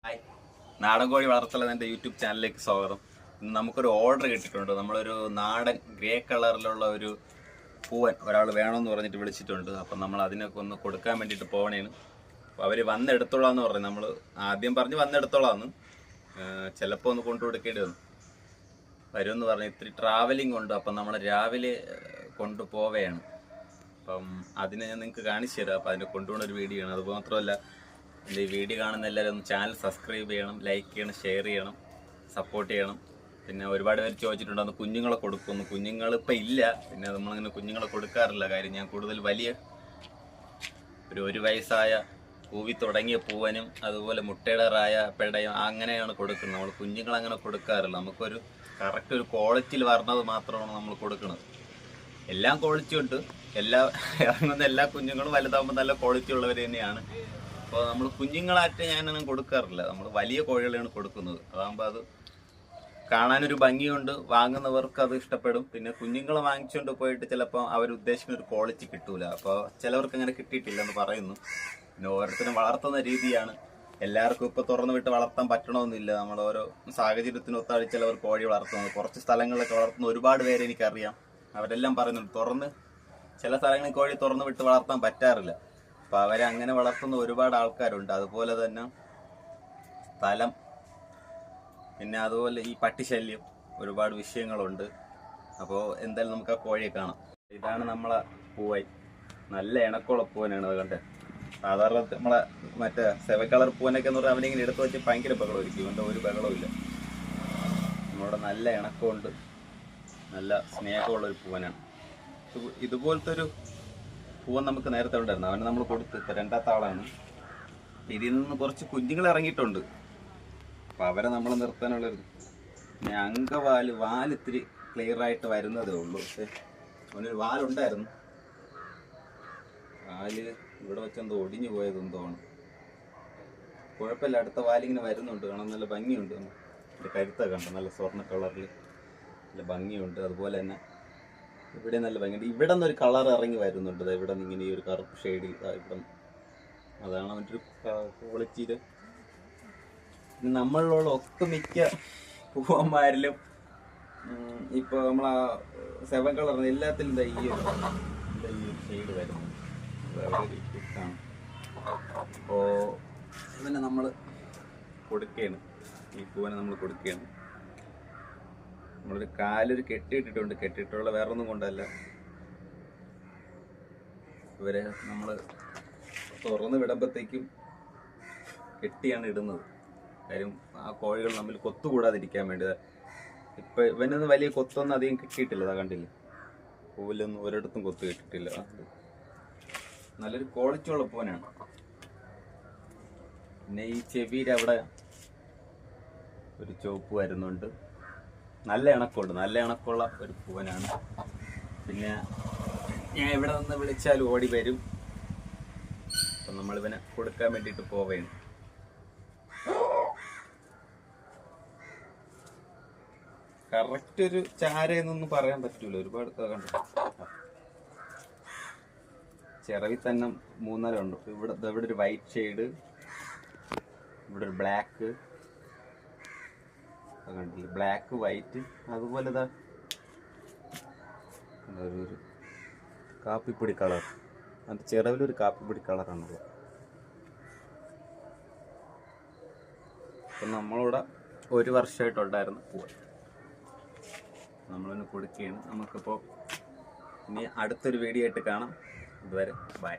Hi, നാടൻ കോഴി വളർത്തൽ എൻ്റെ യൂട്യൂബ് ചാനലിലേക്ക് സ്വാഗതം. ഇന്ന് നമുക്കൊരു ഓർഡർ കിട്ടിയിട്ടുണ്ട്. നമ്മളൊരു നാടൻ ഗ്രേ കളറിലുള്ള ഒരു പൂവൻ ഒരാൾ വേണമെന്ന് പറഞ്ഞിട്ട് വിളിച്ചിട്ടുണ്ട്. അപ്പം നമ്മൾ അതിനൊക്കെ ഒന്ന് കൊടുക്കാൻ വേണ്ടിയിട്ട് പോകണേന്. അപ്പോൾ അവർ വന്നെടുത്തോളാന്ന് പറഞ്ഞു. നമ്മൾ ആദ്യം പറഞ്ഞ് വന്നെടുത്തോളാന്ന്, ചിലപ്പോൾ ഒന്ന് കൊണ്ടു കൊടുക്കേണ്ടി വന്നു. വരുമെന്ന് പറഞ്ഞു. ഇത്തിരി ട്രാവലിംഗ് ഉണ്ട്. അപ്പം നമ്മൾ രാവിലെ കൊണ്ടുപോവുകയാണ്. അപ്പം അതിനെ ഞാൻ നിങ്ങൾക്ക് കാണിച്ചു തരാം. അപ്പം അതിനെ കൊണ്ടുപോകുന്ന ഒരു വീഡിയോ ആണ്. അതുമാത്രമല്ല, എൻ്റെ ഈ വീഡിയോ കാണുന്ന എല്ലാവരും ഒന്ന് ചാനൽ സബ്സ്ക്രൈബ് ചെയ്യണം, ലൈക്ക് ചെയ്യണം, ഷെയർ ചെയ്യണം, സപ്പോർട്ട് ചെയ്യണം. പിന്നെ ഒരുപാട് പേര് ചോദിച്ചിട്ടുണ്ട് അന്ന് കുഞ്ഞുങ്ങളെ കൊടുക്കുമെന്ന്. കുഞ്ഞുങ്ങളിപ്പോൾ ഇല്ല. പിന്നെ നമ്മളങ്ങനെ കുഞ്ഞുങ്ങളെ കൊടുക്കാറില്ല. കാര്യം ഞാൻ കൂടുതൽ വലിയ ഒരു വയസ്സായ പൂവി തുടങ്ങിയ പൂവനും അതുപോലെ മുട്ടയിടറായ പെടയും അങ്ങനെയാണ് കൊടുക്കുന്നത്. നമ്മൾ കുഞ്ഞുങ്ങളങ്ങനെ കൊടുക്കാറില്ല. നമുക്കൊരു കറക്റ്റ് ഒരു ക്വാളിറ്റിയിൽ വരണത് മാത്രമാണ് നമ്മൾ കൊടുക്കുന്നത്. എല്ലാം ക്വാളിറ്റി ഉണ്ട്. ഇറങ്ങുന്ന എല്ലാ കുഞ്ഞുങ്ങളും വലുതാകുമ്പോൾ നല്ല ക്വാളിറ്റി ഉള്ളവർ തന്നെയാണ്. അപ്പോൾ നമ്മൾ കുഞ്ഞുങ്ങളായിട്ട് ഞാനൊന്നും കൊടുക്കാറില്ല. നമ്മൾ വലിയ കോഴികളെയാണ് കൊടുക്കുന്നത്. അതാകുമ്പോൾ അത് കാണാനൊരു ഭംഗിയുണ്ട്, വാങ്ങുന്നവർക്ക് അത് ഇഷ്ടപ്പെടും. പിന്നെ കുഞ്ഞുങ്ങളെ വാങ്ങിച്ചുകൊണ്ട് പോയിട്ട് ചിലപ്പോൾ അവർ ഉദ്ദേശിക്കുന്ന ഒരു ക്വാളിറ്റി കിട്ടൂല. അപ്പോൾ ചിലവർക്ക് അങ്ങനെ കിട്ടിയിട്ടില്ലെന്ന് പറയുന്നു. പിന്നെ ഓരോരുത്തരും വളർത്തുന്ന രീതിയാണ്. എല്ലാവർക്കും ഇപ്പോൾ തുറന്നു വിട്ട് വളർത്താൻ പറ്റണമെന്നില്ല. നമ്മൾ ഓരോ സാഹചര്യത്തിനൊത്താണ് ചിലവർ കോഴി വളർത്തുന്നത്. കുറച്ച് സ്ഥലങ്ങളിലൊക്കെ വളർത്തുന്ന ഒരുപാട് പേരെ എനിക്കറിയാം. അവരെല്ലാം പറയുന്നുണ്ട് ചില സ്ഥലങ്ങളിൽ കോഴി തുറന്നു വിട്ട് വളർത്താൻ പറ്റാറില്ല. അപ്പോൾ അവരങ്ങനെ വളർത്തുന്ന ഒരുപാട് ആൾക്കാരുണ്ട്. അതുപോലെ തന്നെ സ്ഥലം, പിന്നെ അതുപോലെ ഈ പട്ടിശല്യം, ഒരുപാട് വിഷയങ്ങളുണ്ട്. അപ്പോൾ എന്തായാലും നമുക്ക് ആ കോഴിയെ കാണാം. ഇതാണ് നമ്മളെ പൂവായി. നല്ല ഇണക്കമുള്ള പൂവനാണ്. അത് കണ്ടേ. സാധാരണ നമ്മളെ മറ്റേ സെവ കളർ പൂവനൊക്കെ എന്ന് പറഞ്ഞാൽ അവനിങ്ങനെ എടുത്തു വെച്ച് ഭയങ്കര ബഹളമായിരിക്കും. ഇവൻ്റെ ഒരു ബഹളവും ഇല്ല. നമ്മളോട് നല്ല ഇണക്കമുണ്ട്, നല്ല സ്നേഹമുള്ളൊരു പൂവനാണ്. ഇതുപോലത്തെ ഒരു പൂവൻ നമുക്ക് നേരത്തെ ഉണ്ടായിരുന്നു. അവന് നമ്മൾ കൊടുത്ത് രണ്ടാമത്തെ ആളാണ്. ഇതിൽ നിന്ന് കുറച്ച് കുഞ്ഞുങ്ങൾ ഇറങ്ങിയിട്ടുണ്ട്. അപ്പം അവരെ നമ്മൾ നിർത്താനുള്ളൊരു വാലിത്തിരി ക്ലിയർ ആയിട്ട് വരുന്നതേ ഉള്ളൂ. പക്ഷേ അവനൊരു വാലുണ്ടായിരുന്നു. വാല് ഇവിടെ വെച്ചെന്തോ ഒടിഞ്ഞു പോയതെന്തോ ആണ്. കുഴപ്പമില്ല, അടുത്ത വാലിങ്ങനെ വരുന്നുണ്ട്. കാണാൻ നല്ല ഭംഗിയുണ്ട്. എൻ്റെ കരുത്തൊക്കെ കണ്ടോ, നല്ല സ്വർണ്ണ കളറിൽ നല്ല ഭംഗിയുണ്ട്. അതുപോലെ തന്നെ ഇവിടെ നല്ല ഭംഗിയുണ്ട്. ഇവിടെ നിന്നൊരു കളർ ഇറങ്ങി വരുന്നുണ്ട്. ഇവിടെ നിന്ന് ഇങ്ങനെ ഈ ഒരു കറുപ്പ് ഷെയ്ഡിൽ ഇവിടെ, അതാണ് അവൻ്റെ ഒരു ക്വാളിറ്റിയിൽ. പിന്നെ നമ്മളിലുള്ള ഒട്ടുമിക്ക പൂവന്മാരിലും ഇപ്പോൾ നമ്മളാ സെവൻ കളറിന് എല്ലാത്തിലും ഈ ഒരു ഷെയ്ഡ് വരുന്നുണ്ട്. അപ്പോൾ ഇതിനെ നമ്മൾ കൊടുക്കുകയാണ്. ഈ പൂവനെ നമ്മൾ കൊടുക്കുകയാണ്. നമ്മളൊരു കാലൊരു കെട്ടിയിട്ടിട്ടുണ്ട്. കെട്ടിയിട്ടുള്ള വേറെ ഒന്നും കൊണ്ടല്ല. ഇവരെ നമ്മൾ തുറന്ന് വിടുമ്പോഴത്തേക്കും കെട്ടിയാണ് ഇടുന്നത്. കാര്യം ആ കോഴികൾ നമ്മൾ കൊത്തുകൂടാതിരിക്കാൻ വേണ്ടി. ഇപ്പം ഇവനൊന്നും വലിയ കൊത്തൊന്നും അധികം കിട്ടിയിട്ടില്ല. അതാ കണ്ടില്ല, പൂവിലൊന്നും ഒരിടത്തും കൊത്ത് കിട്ടിയിട്ടില്ല. നല്ലൊരു ക്വാളിറ്റി ഉള്ള പൂവനാണ്. പിന്നെ ഈ ചെവിയുടെ അവിടെ ഒരു ചുവപ്പ് വരുന്നുണ്ട്. നല്ല ഇണക്കമുള്ള ഒരു പൂവനാണ്. പിന്നെ ഞാൻ ഇവിടെ നിന്ന് വിളിച്ചാൽ ഓടി വരും. അപ്പം നമ്മളിവനെ കൊടുക്കാൻ വേണ്ടിയിട്ട് പോവുകയാണ്. കറക്റ്റ് ഒരു ചാരയെന്നൊന്നും പറയാൻ പറ്റൂല. ഒരുപാട് കണ്ടു. ചിറവിൽ തന്നെ 3 ഉണ്ട്. ഇവിടെ ഒരു വൈറ്റ് ഷെയ്ഡ്, ഇവിടെ ഒരു ബ്ലാക്ക് കണ്ടില്ല, ബ്ലാക്ക് വൈറ്റ്, അതുപോലെ ഒരു കാപ്പിപ്പൊടി കളർ. അത് ചിറവിലൊരു കാപ്പിപ്പൊടി കളറാണുള്ളത്. അപ്പം നമ്മളിവിടെ 1 വർഷമായിട്ടുണ്ടായിരുന്ന പൂവ് നമ്മളൊന്ന് കൊടുക്കുകയാണ്. നമുക്കിപ്പോൾ ഇനി അടുത്തൊരു വീഡിയോ ആയിട്ട് കാണാം. അതുവരെ ബൈ.